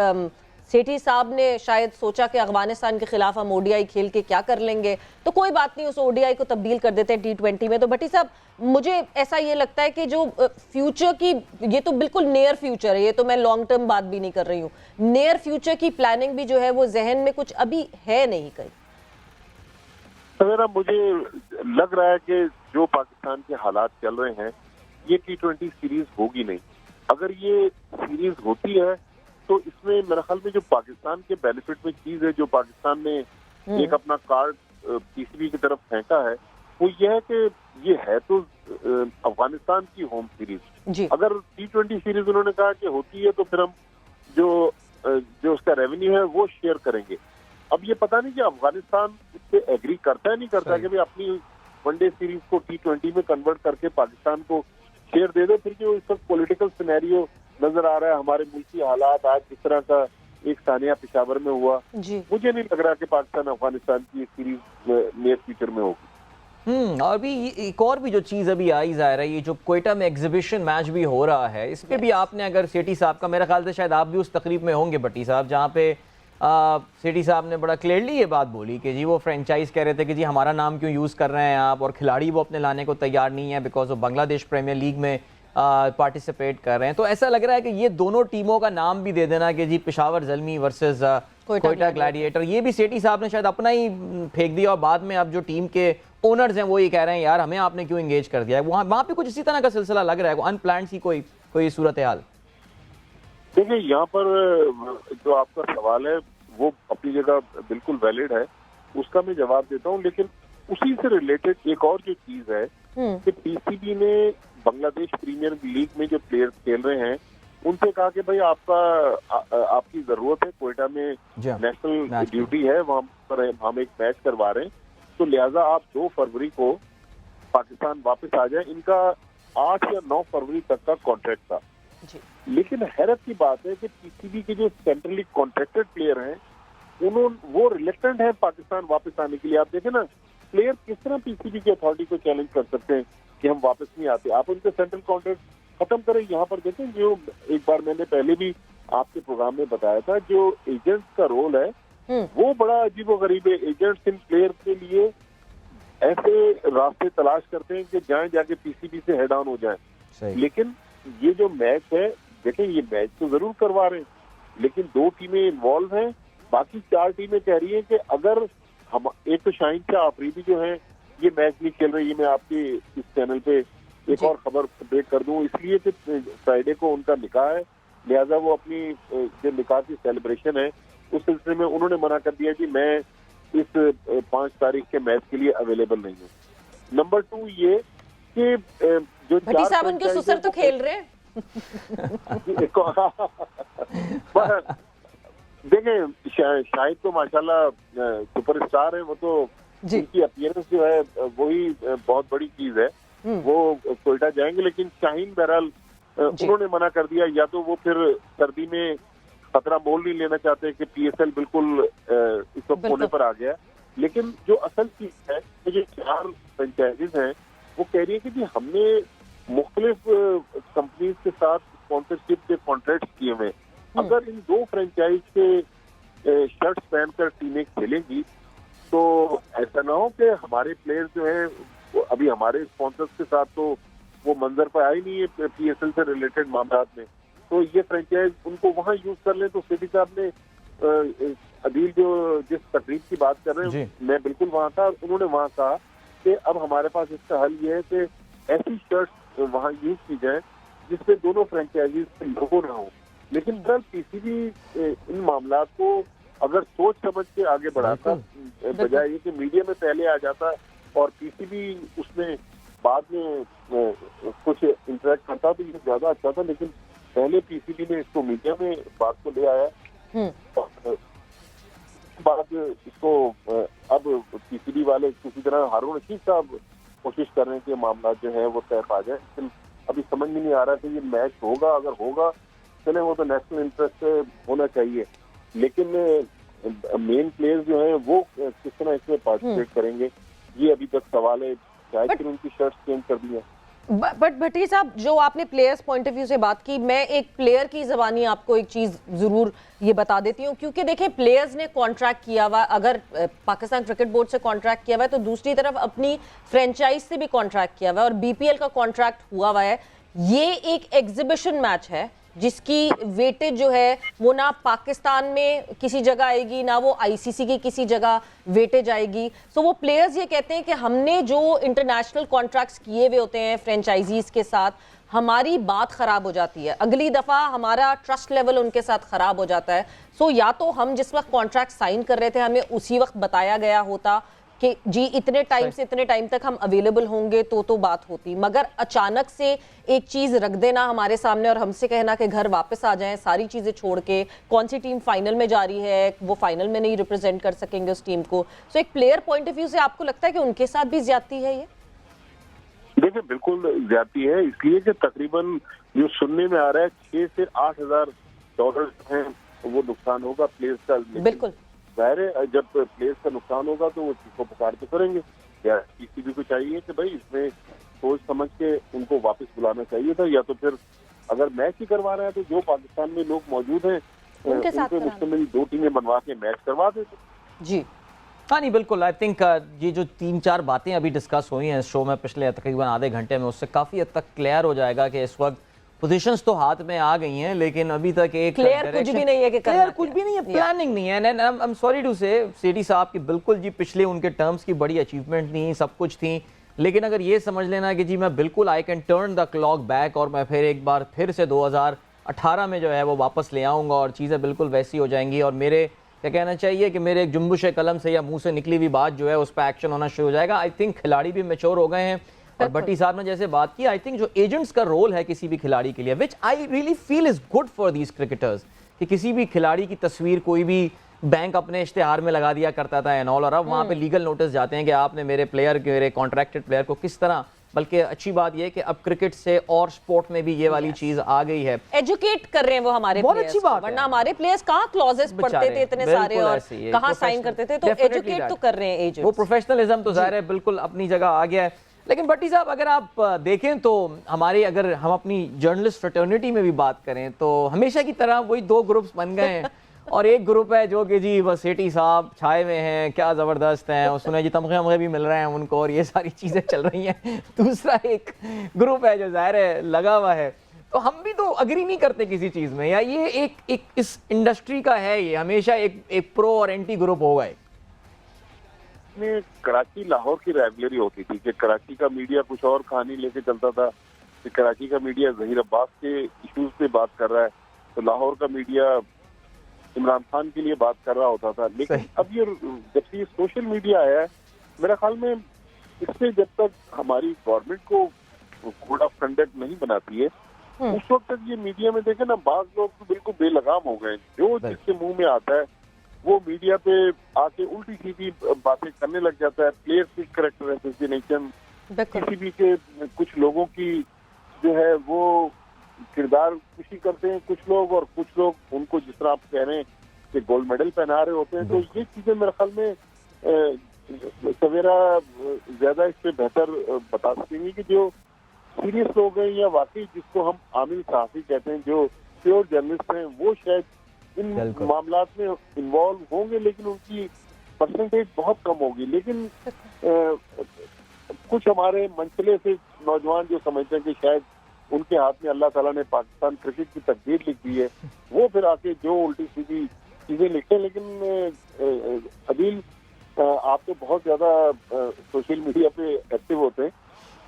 सेठी साहब ने शायद सोचा कि अफगानिस्तान के खिलाफ हम ODI खेल के क्या कर लेंगे, तो कोई बात नहीं, उस ODI को तब्दील कर देते हैं T20 में। तो भट्टी साहब, मुझे ऐसा ये लगता है कि जो फ्यूचर की, ये तो बिल्कुल नियर फ्यूचर है, ये तो मैं लॉन्ग टर्म बात भी नहीं कर रही हूँ, नियर फ्यूचर की प्लानिंग भी जो है वो जहन में कुछ अभी है नहीं कहीं। सवेरा, मुझे लग रहा है कि जो पाकिस्तान के हालात चल रहे हैं, ये T20 सीरीज होगी नहीं। अगर ये सीरीज होती है तो इसमें मेरे ख्याल में जो पाकिस्तान के बेनिफिट में चीज है, जो पाकिस्तान ने एक अपना कार्ड PCB की तरफ फेंका है, वो ये है कि ये है तो अफगानिस्तान की होम सीरीज। अगर T20 सीरीज उन्होंने कहा कि होती है तो फिर हम जो उसका रेवेन्यू है वो शेयर करेंगे। अब ये पता नहीं कि अफगानिस्तान इस पे एग्री करता है नहीं करता कि भाई अपनी वनडे सीरीज को T20 में कन्वर्ट करके पाकिस्तान को शेयर दे दे। फिर जो इस वक्त पॉलिटिकल सिनेरियो नजर आ रहा है, हमारे मुल्क की हालात आज जिस तरह का एक सानिया पेशावर में हुआ, मुझे नहीं लग रहा कि पाकिस्तान अफगानिस्तान की सीरीज नियर फ्यूचर में होगी। और भी एक और भी जो चीज़ अभी आई जा रही है, जो क्वेटा में एग्जीबिशन मैच भी हो रहा है, इस पे भी आपने, अगर सेठी साहब का, मेरा ख्याल से शायद आप भी उस तकरीब में होंगे भट्टी साहब, जहाँ पे सेठी साहब ने बड़ा क्लियरली ये बात बोली कि जी वो फ्रेंचाइज कह रहे थे कि जी हमारा नाम क्यों यूज़ कर रहे हैं आप, और खिलाड़ी वो अपने लाने को तैयार नहीं है बिकॉज वो बांग्लादेश प्रीमियर लीग में पार्टिसिपेट कर रहे हैं। तो ऐसा लग रहा है कि ये दोनों टीमों का नाम भी दे देना कि जी पेशावर ज़ल्मी वर्सेस कोयटा ग्लैडिएटर, ये भी सेठी साहब ने शायद अपना ही फेंक दिया, और बाद में अब जो टीम के ओनर्स हैं वो ये कह रहे हैं यार हमें आपने क्यों एंगेज कर दिया है। वहाँ पे कुछ इसी तरह का सिलसिला लग रहा है, अनप्लान्ड सी कोई सूरत हाल। देखिए, यहाँ पर जो आपका सवाल है वो अपनी जगह बिल्कुल वैलिड है, उसका मैं जवाब देता हूँ। लेकिन उसी से रिलेटेड एक और जो चीज है कि PCB ने बांग्लादेश प्रीमियर लीग में जो प्लेयर्स खेल रहे हैं उनसे कहा कि भाई आपकी जरूरत है, कोयटा में नेशनल ड्यूटी है, वहाँ पर हम एक मैच करवा रहे हैं, तो लिहाजा आप 2 फरवरी को पाकिस्तान वापस आ जाए। इनका 8 या 9 फरवरी तक का कॉन्ट्रैक्ट था। लेकिन हैरत की बात है कि PCB के जो सेंट्रली कॉन्ट्रैक्टेड प्लेयर हैं वो रिलेक्टेंट है पाकिस्तान वापस आने के लिए। आप देखें ना, प्लेयर किस तरह PCB की अथॉरिटी को चैलेंज कर सकते हैं कि हम वापस नहीं आते, आप उनके सेंट्रल कॉन्ट्रैक्ट खत्म करें। यहाँ पर देखें, जो एक बार मैंने पहले भी आपके प्रोग्राम में बताया था, जो एजेंट्स का रोल है वो बड़ा अजीबोगरीब है। एजेंट्स इन प्लेयर के लिए ऐसे रास्ते तलाश करते हैं कि जाएं जाके PCB से हेड ऑन हो जाएं। लेकिन ये जो मैच है, देखें ये मैच तो जरूर करवा रहे हैं, लेकिन 2 टीमें इन्वॉल्व हैं, बाकी 4 टीमें कह रही हैं कि अगर हम, एक तो शाहीन शाह अफरीदी जो है ये मैच नहीं खेल रही है, मैं आपके इस चैनल पे एक और खबर ब्रेक कर दूं, इसलिए कि फ्राइडे को उनका निकाह है, लिहाजा वो अपनी जो निकाह की सेलिब्रेशन है उस सिलसिले में उन्होंने मना कर दिया कि मैं इस 5 तारीख के मैच के लिए अवेलेबल नहीं हूँ। नंबर 2 ये कि जो भट्टी साहब उनके सुसर तो खेल रहे हैं। देखें शाहिद तो माशाल्लाह सुपरस्टार है, वो तो उनकी अपीयरेंस जो है वही बहुत बड़ी चीज है, वो कोयटा जाएंगे। लेकिन शाहीन बहरहाल उन्होंने मना कर दिया, या तो वो फिर सर्दी में खतरा मोल नहीं लेना चाहते कि पीएसएल बिल्कुल इस वक्त होने पर आ गया। लेकिन जो असल चीज है, जो 4 फ्रेंचाइजीज हैं वो कह रही है कि जी हमने मुख्तलिफ कंपनीज के साथ स्पॉन्सरशिप के कॉन्ट्रैक्ट किए हुए, अगर इन 2 फ्रेंचाइज के शर्ट्स पहनकर टीमें खेलेंगी तो ऐसा ना हो कि हमारे प्लेयर्स जो हैं अभी हमारे स्पॉन्सर्स के साथ तो वो मंजर पर आई नहीं है पीएसएल से रिलेटेड मामला में, तो ये फ्रेंचाइज उनको वहां यूज कर ले। तो सेठी साहब ने अदील जो जिस तकरीब की बात कर रहे हैं, मैं बिल्कुल वहां था, उन्होंने वहां कहा कि अब हमारे पास इसका हल ये है कि ऐसी शर्ट्स वहां यूज की जाए जिसपे दोनों फ्रेंचाइजीज के लोगो ना हो। लेकिन सर पीसीबी इन मामला को अगर सोच समझ के आगे बढ़ाता, बजाय ये कि मीडिया में पहले आ जाता और पीसीबी उसमें बाद में कुछ इंटरेक्ट करता तो ये ज्यादा अच्छा था। लेकिन पहले पीसीबी ने इसको मीडिया में बात को ले आया और बाद इसको अब पीसीबी वाले किसी तरह हारून रशीद साहब कोशिश कर रहे हैं कि मामला जो है वो तय पा जाए। लेकिन अभी समझ में नहीं आ रहा कि ये मैच होगा, अगर होगा चले वो तो नेशनल इंटरेस्ट से होना चाहिए, लेकिन मेन प्लेयर्स जो हैं वो किस तरह इसमें पार्टिसिपेट करेंगे ये अभी तक सवाल है। शायद फिर उनकी शर्ट्स चेंज कर दी है। बट भट्टी साहब, जो आपने प्लेयर्स पॉइंट ऑफ व्यू से बात की, मैं एक प्लेयर की ज़बानी आपको एक चीज़ ज़रूर ये बता देती हूँ, क्योंकि देखें प्लेयर्स ने कॉन्ट्रैक्ट किया हुआ, अगर पाकिस्तान क्रिकेट बोर्ड से कॉन्ट्रैक्ट किया हुआ है तो दूसरी तरफ अपनी फ्रेंचाइज से भी कॉन्ट्रैक्ट किया हुआ है और बीपीएल का कॉन्ट्रैक्ट हुआ हुआ है। ये एक एग्जिबिशन मैच है जिसकी वेटेज जो है वो ना पाकिस्तान में किसी जगह आएगी, ना वो आईसीसी की किसी जगह वेटेज आएगी। सो वो प्लेयर्स ये कहते हैं कि हमने जो इंटरनेशनल कॉन्ट्रैक्ट्स किए हुए होते हैं फ्रेंचाइजीज के साथ, हमारी बात खराब हो जाती है, अगली दफा हमारा ट्रस्ट लेवल उनके साथ खराब हो जाता है। सो या तो हम जिस वक्त कॉन्ट्रैक्ट साइन कर रहे थे हमें उसी वक्त बताया गया होता कि जी इतने टाइम से इतने टाइम तक हम अवेलेबल होंगे तो बात होती, मगर अचानक से एक चीज रख देना हमारे सामने और हमसे कहना कि घर वापस आ जाएं सारी चीजें छोड़ के, कौन सी टीम फाइनल में जा रही है वो फाइनल में नहीं रिप्रेजेंट कर सकेंगे उस टीम को। सो एक प्लेयर पॉइंट ऑफ व्यू से आपको लगता है कि उनके साथ भी ज्यादती है ये? देखिए बिल्कुल ज्यादती है, इसलिए कि तकरीबन जो सुनने में आ रहा है 6 से 8 हजार डॉलर है वो नुकसान होगा प्लेयर्स का। बिल्कुल जाहिर है जब प्लेयर्स का नुकसान होगा तो वो चीज पुकार के करेंगे, या पीसीबी को चाहिए कि भाई इसमें सोच समझ के उनको वापस बुलाना चाहिए था, या तो फिर अगर मैच ही करवा रहे हैं तो जो पाकिस्तान में लोग मौजूद हैं उनके मुश्तमिल 2 टीमें बनवा के मैच करवा देते। जी हाँ नहीं बिल्कुल, आई थिंक ये जो 3-4 बातें अभी डिस्कस हुई हैं इस शो में पिछले तकरीबन आधे घंटे में, उससे काफ़ी हद तक क्लियर हो जाएगा कि इस वक्त पोजीशंस तो हाथ में आ गई हैं लेकिन अभी तक एक क्लियर कुछ भी नहीं है कि क्लियर कुछ भी नहीं है, प्लानिंग नहीं है। And I am sorry to say Sethi साहब की बिल्कुल जी पिछले उनके टर्म्स की बड़ी अचीवमेंट थी, सब कुछ थी, लेकिन अगर ये समझ लेना कि जी मैं बिल्कुल I can turn the clock back और मैं फिर एक बार फिर से 2018 में जो है वो वापस ले आऊँगा और चीज़ें बिल्कुल वैसी हो जाएंगी और मेरे क्या कहना चाहिए कि मेरे एक जुम्बुश कलम से या मुँह से निकली हुई बात जो है उस पर एक्शन होना शुरू हो जाएगा। आई थिंक खिलाड़ी भी मैच्योर हो गए हैं और भट्टी साहब ने जैसे बात की, आई थिंक जो एजेंट्स का रोल है किसी भी खिलाड़ी के लिए, which I really feel is good for these cricketers, कि किसी भी खिलाड़ी की तस्वीर कोई भी बैंक अपने इश्तेहार में लगा दिया करता था एंड ऑल, और अब वहाँ पे लीगल नोटिस जाते हैं कि आपने मेरे प्लेयर मेरे कॉन्ट्रैक्टेड प्लेयर को किस तरह, बल्कि अच्छी बात यह है कि अब क्रिकेट से और स्पोर्ट में भी ये वाली चीज आ गई है, एजुकेट कर रहे हैं वो हमारे बहुत अच्छी बात, वरना हमारे प्लेयर्स कहाँ क्लॉजेस पढ़ते थे इतने सारे और कहाँ साइन करते थे, तो एजुकेट तो कर रहे हैं एजेंट्स। वो प्रोफेशनलिज्म तो जाहिर है बिल्कुल अपनी जगह आ गया है। लेकिन भट्टी साहब अगर आप देखें तो हमारे, अगर हम अपनी जर्नलिस्ट फ्रेटर्निटी में भी बात करें तो हमेशा की तरह वही 2 ग्रुप्स बन गए हैं और एक ग्रुप है जो कि जी बस सेठी साहब छाए हुए हैं, क्या ज़बरदस्त हैं, और सुने जी तमगे वमगे भी मिल रहे हैं उनको और ये सारी चीज़ें चल रही हैं। दूसरा एक ग्रुप है जो ज़ाहिर है लगा हुआ है, तो हम भी तो अग्री नहीं करते किसी चीज़ में, या ये एक इस इंडस्ट्री का है, ये हमेशा एक प्रो और एंटी ग्रुप होगा। में कराची लाहौर की राइवलरी होती थी कि कराची का मीडिया कुछ और कहानी लेके चलता था, कि कराची का मीडिया जहीर अब्बास के इश्यूज पे बात कर रहा है तो लाहौर का मीडिया इमरान खान के लिए बात कर रहा होता था। लेकिन अब ये जब से ये सोशल मीडिया आया है, मेरा ख्याल में इससे जब तक हमारी गवर्नमेंट को कोड ऑफ कंडक्ट नहीं बनाती है उस वक्त तक ये मीडिया में देखे ना, बाज लोग तो बिल्कुल बेलगाम हो गए, जो जिसके मुंह में आता है वो मीडिया पे आके उल्टी सीधी बातें करने लग जाता है। प्लेयर्स की करेक्टर असोसिएशन, किसी भी के कुछ लोगों की जो है वो किरदार खुशी करते हैं कुछ लोग, और कुछ लोग उनको जिस तरह आप कह रहे हैं कि गोल्ड मेडल पहना रहे होते हैं। तो ये चीजें मेरे ख्याल में सवेरा ज्यादा इस पे बेहतर बता सकेंगी कि जो सीरियस लोग हैं या वाकई जिसको हम आमिल सहाफी कहते हैं, जो प्योर जर्नलिस्ट हैं, वो शायद इन मामलात में इन्वॉल्व होंगे, लेकिन उनकी परसेंटेज बहुत कम होगी। लेकिन कुछ हमारे मंचले से नौजवान जो समझते हैं कि शायद उनके हाथ में अल्लाह ताला ने पाकिस्तान क्रिकेट की तकदीर लिख दी है, वो फिर आके जो उल्टी सीधी चीजें लिखते हैं। लेकिन अदील, आप तो बहुत ज्यादा सोशल मीडिया पे एक्टिव होते हैं,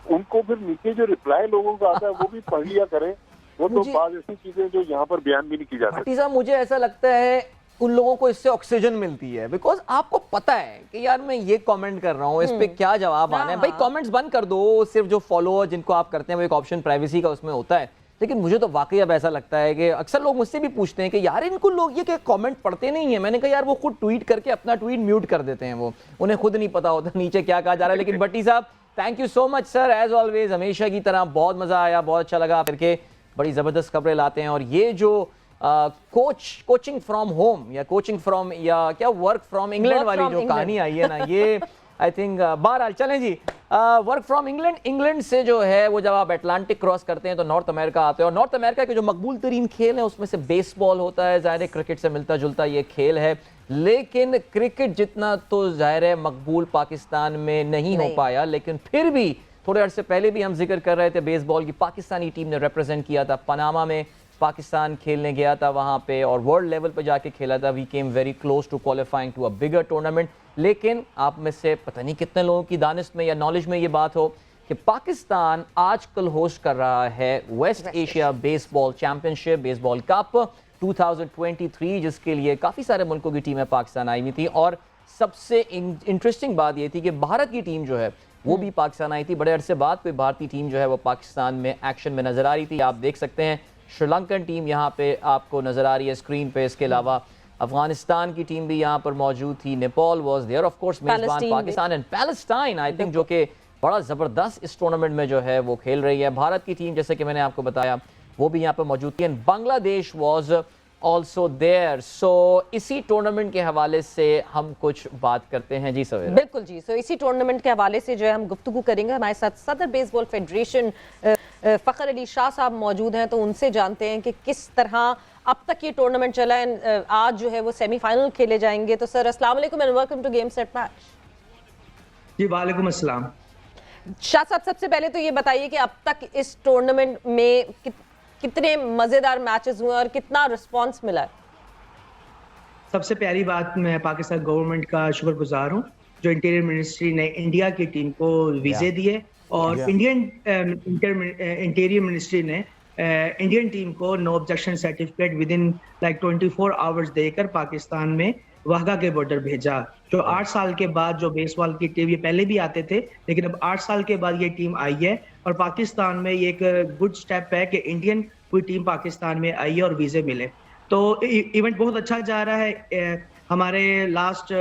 उनको फिर नीचे जो रिप्लाई लोगों का आता है वो भी पढ़ लिया करें। वो तो बाद ऐसी चीजें जो यहाँ पर बयान भी नहीं की जा सकती। साहब, मुझे ऐसा लगता है उन लोगों को इससे ऑक्सीजन मिलती है, बिकॉज आपको पता है कि यार मैं ये कमेंट कर रहा हूँ, इस पे क्या जवाब आना है। भाई कमेंट्स बंद कर दो, सिर्फ जो फॉलोअर जिनको आप करते हैं वो एक ऑप्शन प्राइवेसी का उसमें होता है। लेकिन मुझे तो वाकई अब ऐसा लगता है कि अक्सर लोग मुझसे भी पूछते हैं कि यार इनको लोग ये कमेंट पढ़ते नहीं है। मैंने कहा यार वो खुद ट्वीट करके अपना ट्वीट म्यूट कर देते हैं, वो उन्हें खुद नहीं पता होता नीचे क्या कहा जा रहा है। लेकिन भट्टी साहब, thank you so much sir, as always, हमेशा की तरह बहुत मजा आया, बहुत अच्छा लगा करके, बड़ी जबरदस्त खबरें लाते हैं। और ये जो कोचिंग फ्रॉम होम या कोचिंग फ्रॉम या क्या वर्क फ्रॉम इंग्लैंड वाली जो कहानी आई है ना, ये आई थिंक बहरहाल चलें जी, वर्क फ्रॉम इंग्लैंड से जो है वो जब आप अटलांटिक क्रॉस करते हैं तो नॉर्थ अमेरिका आते हैं, और नॉर्थ अमेरिका के जो मकबूल तरीन खेल है उसमें से बेसबॉल होता है। ज़ाहिर है क्रिकेट से मिलता जुलता ये खेल है, लेकिन क्रिकेट जितना तो ज़ाहिर है मकबूल पाकिस्तान में नहीं हो पाया। लेकिन फिर भी थोड़े अर्से पहले भी हम जिक्र कर रहे थे बेसबॉल की, पाकिस्तानी टीम ने रिप्रेजेंट किया था, पनामा में पाकिस्तान खेलने गया था वहाँ पे और वर्ल्ड लेवल पे जाके खेला था। We came very close to qualifying to a bigger tournament. लेकिन आप में से पता नहीं कितने लोगों की दानिश में या नॉलेज में ये बात हो कि पाकिस्तान आजकल होस्ट कर रहा है West Asia baseball championship, baseball cup 2023, जिसके लिए काफ़ी सारे मुल्कों की टीमें पाकिस्तान आई हुई थी। और सबसे इंटरेस्टिंग बात ये थी कि भारत की टीम जो है वो भी पाकिस्तान आई थी। बड़े अरसे बाद कोई भारतीय टीम जो है वो पाकिस्तान में एक्शन में नजर आ रही थी। आप देख सकते हैं श्रीलंकन टीम यहाँ पे आपको नजर आ रही है स्क्रीन पे। इसके अलावा अफगानिस्तान की टीम भी यहाँ पर मौजूद थी। Nepal was there, of course मेजबान Pakistan and Palestine I think, जो कि बड़ा जबरदस्त इस टूर्नामेंट में जो है वो खेल रही है। भारत की टीम जैसे कि मैंने आपको बताया वो भी यहाँ पर मौजूद थी। And Bangladesh was also there. So इसी टूर्नामेंट के हवाले से हम कुछ बात करते हैं जी सवेरा। बिल्कुल जी, सो इसी टूर्नामेंट के हवाले से जो है हम गुफ्तगू करेंगे। हमारे साथ सदर बेसबॉल फेडरेशन फ़खर अली शाह साहब मौजूद हैं, तो उनसे जानते हैं कि किस तरह अब तक ये टूर्नामेंट चला है। आज जो है वो सेमीफाइनल खेले जाएंगे। तो सर अस्सलाम वालेकुम and welcome to game set match. जी वालेकुम अस्सलाम। शाह साहब, सबसे पहले तो ये बताइए कि अब तक इस टूर्नामेंट में कितने मजेदार मैचेस हुए और कितना रिस्पांस मिला है? सबसे प्यारी बात, मैं पाकिस्तान गवर्नमेंट का शुक्रगुजार हूँ जो इंटीरियर मिनिस्ट्री ने इंडिया की टीम को वीजे दिए और इंडियन इंटीरियर मिनिस्ट्री ने इंडियन टीम को no objection certificate within like 24 hours देकर पाकिस्तान में वाघा के बॉर्डर भेजा। जो 8 साल के बाद जो बेसबॉल की टीम, ये पहले भी आते थे लेकिन अब 8 साल के बाद ये टीम आई है और पाकिस्तान में ये एक गुड स्टेप है कि इंडियन कोई टीम पाकिस्तान में आई है और वीजे मिले। तो इवेंट बहुत अच्छा जा रहा है। हमारे लास्ट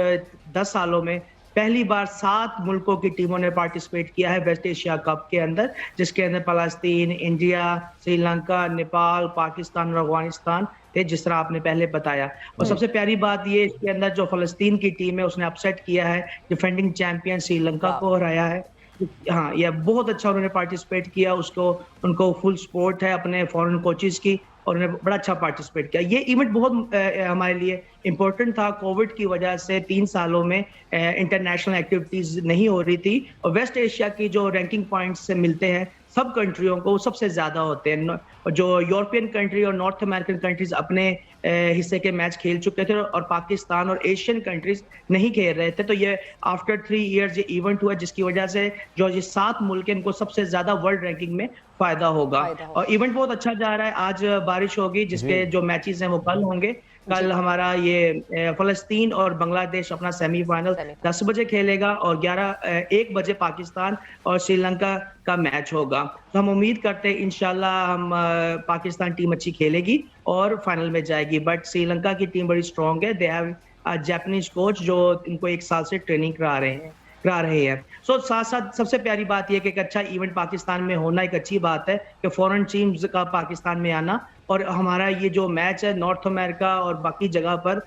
10 सालों में पहली बार 7 मुल्कों की टीमों ने पार्टिसिपेट किया है वेस्ट एशिया कप के अंदर, जिसके अंदर फलस्तीन, इंडिया, श्रीलंका, नेपाल, पाकिस्तान और अफगानिस्तान थे, जिस तरह आपने पहले बताया। और सबसे प्यारी बात ये, इसके अंदर जो फलस्तीन की टीम है उसने अपसेट किया है डिफेंडिंग चैंपियन श्रीलंका को हराया है। हाँ, यह बहुत अच्छा उन्होंने पार्टिसिपेट किया, उनको फुल सपोर्ट है अपने फॉरेन कोचेस की और उन्होंने बड़ा अच्छा पार्टिसिपेट किया। ये इवेंट बहुत हमारे लिए इम्पोर्टेंट था। कोविड की वजह से 3 सालों में इंटरनेशनल एक्टिविटीज नहीं हो रही थी और वेस्ट एशिया की जो रैंकिंग पॉइंट्स से मिलते हैं सब कंट्रियों को सबसे ज्यादा होते हैं। जो यूरोपियन कंट्री और नॉर्थ अमेरिकन कंट्रीज अपने हिस्से के मैच खेल चुके थे और पाकिस्तान और एशियन कंट्रीज नहीं खेल रहे थे, तो ये आफ्टर 3 इयर्स ये इवेंट हुआ, जिसकी वजह से जो ये 7 मुल्क हैं इनको सबसे ज्यादा वर्ल्ड रैंकिंग में फायदा होगा। और इवेंट बहुत अच्छा जा रहा है। आज बारिश होगी, जिसके जो मैचेस हैं वो कल होंगे। कल हमारा ये फलस्तीन और बांग्लादेश अपना सेमीफाइनल 10 बजे खेलेगा और 1 बजे पाकिस्तान और श्रीलंका का मैच होगा। तो हम उम्मीद करते हैं इंशाल्लाह हम पाकिस्तान टीम अच्छी खेलेगी और फाइनल में जाएगी। बट श्रीलंका की टीम बड़ी स्ट्रांग है। दे हैव जापानीज कोच जो इनको 1 साल से ट्रेनिंग करा रहे हैं। साथ साथ सबसे प्यारी बात यह कि एक अच्छा इवेंट पाकिस्तान में होना एक अच्छी बात है कि फॉरेन टीम्स का पाकिस्तान में आना, और हमारा ये जो मैच है नॉर्थ अमेरिका और बाकी जगह पर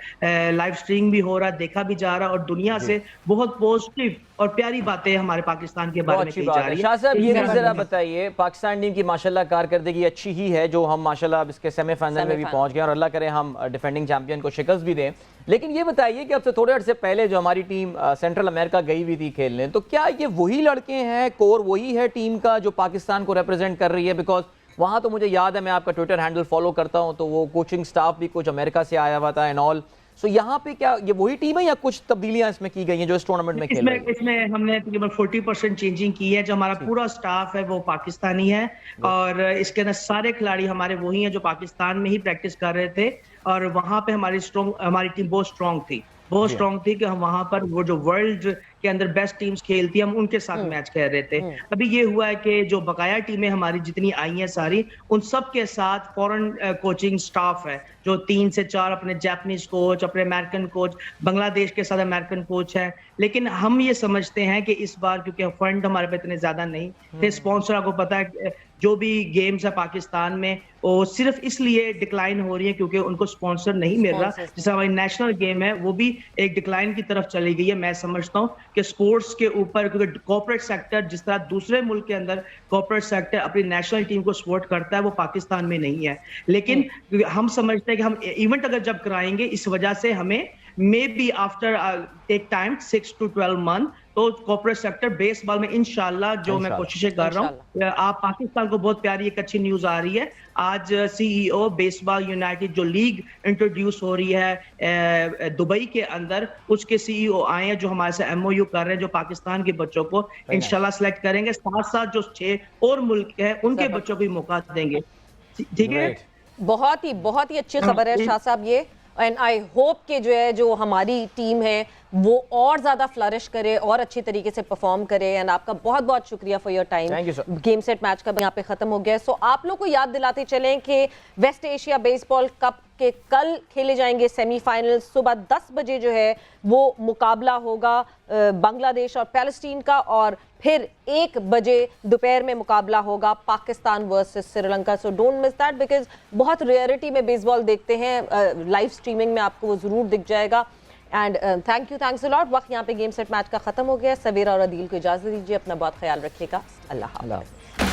लाइव स्ट्रीम भी हो रहा है, देखा भी जा रहा है, और दुनिया से बहुत पॉजिटिव और प्यारी बातें हमारे पाकिस्तान के बारे में कही जा रही है। शाह साहब, ये भी जरा बताइए, पाकिस्तान टीम की माशाल्लाह कारकर्दगी अच्छी ही है, जो हम माशाल्लाह अब इसके सेमीफाइनल में भी पहुंच गए और अल्लाह करे हम डिफेंडिंग चैंपियन को शिकस्त भी दें। लेकिन ये बताइए कि अब से थोड़े अर्से पहले जो हमारी टीम सेंट्रल अमेरिका गई हुई थी खेलने, तो क्या ये वही लड़के हैं, कोर वही है टीम का जो पाकिस्तान को रिप्रेजेंट कर रही है? बिकॉज वहाँ तो मुझे याद है, मैं आपका ट्विटर हैंडल फॉलो करता हूँ, तो वो कोचिंग स्टाफ भी कुछ अमेरिका से आया हुआ था एंड ऑल। सो यहाँ पे क्या ये वही टीम है या कुछ तब्दीलियां इसमें की गई हैं जो इस टूर्नामेंट में खेल रही है? इसमें हमने तकरीबन 40% चेंजिंग की है। जो हमारा पूरा स्टाफ है वो पाकिस्तानी है, और इसके अंदर सारे खिलाड़ी हमारे वही हैं जो पाकिस्तान में ही प्रैक्टिस कर रहे थे, और वहाँ पे हमारी टीम बहुत स्ट्रॉन्ग थी कि हम वहां पर वो जो वर्ल्ड के अंदर बेस्ट टीम्स खेलती है हम उनके साथ मैच खेल रहे थे। अभी ये हुआ है कि जो बकाया टीमें हमारी जितनी आई हैं सारी, उन सब के साथ फॉरेन कोचिंग स्टाफ है, जो 3 से 4 अपने जापानीज कोच, अपने अमेरिकन कोच, बांग्लादेश के साथ अमेरिकन कोच है। लेकिन हम ये समझते हैं कि इस बार क्योंकि फंड हमारे पे इतने ज्यादा नहीं थे, स्पॉन्सर आपको पता है जो भी गेम्स है पाकिस्तान में वो सिर्फ इसलिए डिक्लाइन हो रही है क्योंकि उनको स्पॉन्सर नहीं मिल रहा। जैसे हमारी नेशनल गेम है वो भी एक डिक्लाइन की तरफ चली गई है। मैं समझता हूँ कि स्पोर्ट्स के ऊपर, क्योंकि कॉर्पोरेट सेक्टर जिस तरह दूसरे मुल्क के अंदर कॉर्पोरेट सेक्टर अपनी नेशनल टीम को सपोर्ट करता है, वो पाकिस्तान में नहीं है। लेकिन हम समझते हैं कि हम इवेंट अगर जब कराएंगे, इस वजह से हमें maybe after take time 6 to 12 month, तो कॉर्पोरेट सेक्टर बेसबॉल में इंशाल्लाह जो मैं कोशिशें कर रहा हूँ, आप पाकिस्तान को बहुत प्यारी एक अच्छी न्यूज आ रही है। आज सीईओ बेसबॉल यूनाइटेड जो लीग इंट्रोड्यूस हो रही है दुबई के अंदर, उसके सीईओ आए हैं जो हमारे से एमओयू कर रहे हैं, जो पाकिस्तान के बच्चों को इंशाल्लाह सिलेक्ट करेंगे। साथ साथ जो 6 और मुल्क है उनके बच्चों को भी मौका देंगे। ठीक है, बहुत ही अच्छी खबर है शाह साहब ये, एंड आई होप कि जो हमारी टीम है वो और ज़्यादा फ्लरिश करे और अच्छी तरीके से परफॉर्म करे। एंड आपका बहुत बहुत शुक्रिया for your time. Game set match का यहाँ पे ख़त्म हो गया है। सो आप लोग को याद दिलाते चलें कि वेस्ट एशिया बेसबॉल कप के कल खेले जाएंगे सेमीफाइनल। सुबह 10 बजे जो है वो मुकाबला होगा बांग्लादेश और पैलेस्टीन का, और फिर 1 बजे दोपहर में मुकाबला होगा Pakistan versus Sri Lanka. So don't miss that, because बहुत रेयरिटी में बेसबॉल देखते हैं, लाइव स्ट्रीमिंग में आपको वो ज़रूर दिख जाएगा। And thanks a lot. वक्त यहाँ पे गेम सेट मैच का खत्म हो गया। सवेरा और अदील को इजाज़त दीजिए, अपना बहुत ख्याल रखिएगा। अल्लाह हाफ़िज़।